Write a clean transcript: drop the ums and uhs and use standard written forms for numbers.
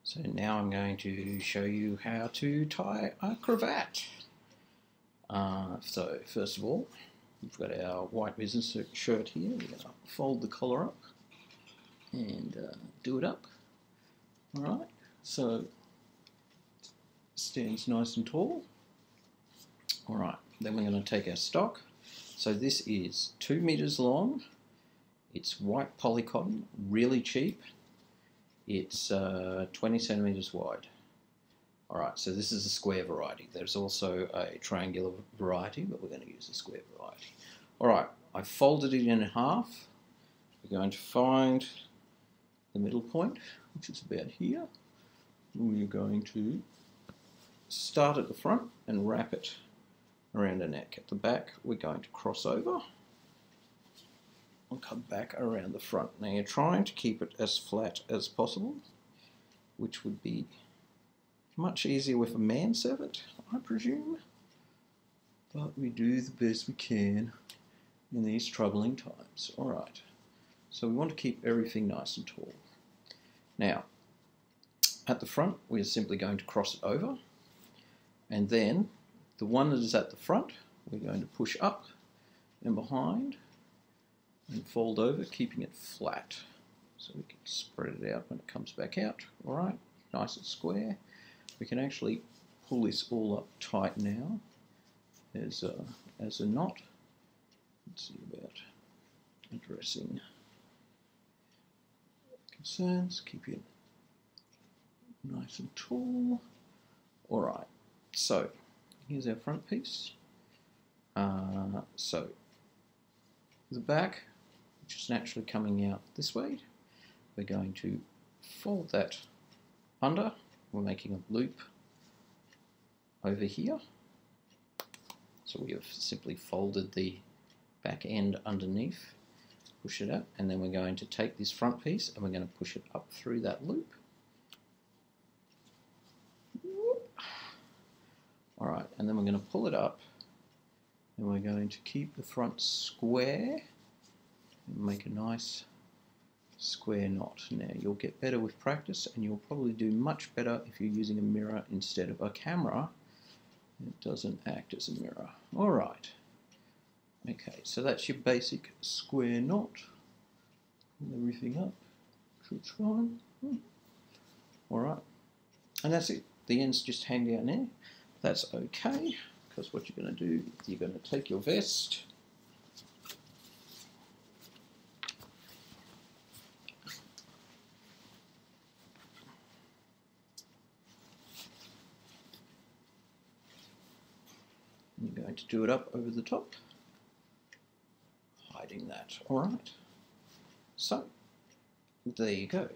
So now I'm going to show you how to tie a cravat. So first of all, we've got our white business shirt here. We're going to fold the collar up and do it up. Alright, so stands nice and tall. Alright, then we're going to take our stock. So this is 2 meters long. It's white polycotton, really cheap. It's 20 centimeters wide. Alright, so this is a square variety. There's also a triangular variety, but we're going to use a square variety. Alright, I folded it in half. We're going to find the middle point, which is about here. We're going to start at the front and wrap it around the neck. At the back, we're going to cross over and come back around the front. Now you're trying to keep it as flat as possible, which would be much easier with a manservant, I presume. But we do the best we can in these troubling times. Alright, so we want to keep everything nice and tall. Now, at the front, we're simply going to cross it over, and then the one that is at the front, we're going to push up and behind and fold over, keeping it flat. So we can spread it out when it comes back out. Alright, nice and square. We can actually pull this all up tight now as a knot. Let's see about addressing concerns. Keep it nice and tall. Alright, so here's our front piece. So the back, which is naturally coming out this way, we're going to fold that under. We're making a loop over here. So we have simply folded the back end underneath, push it up, and then we're going to take this front piece and we're going to push it up through that loop. Alright, and then we're going to pull it up and we're going to keep the front square and make a nice square knot. Now you'll get better with practice, and you'll probably do much better if you're using a mirror instead of a camera. It doesn't act as a mirror. Alright, okay, so that's your basic square knot. Pull everything up, it's fine. Alright, and that's it. The ends just hang down there. That's okay, because what you're going to do, you're going to take your vest, and you're going to do it up over the top, hiding that. Alright, so there you go.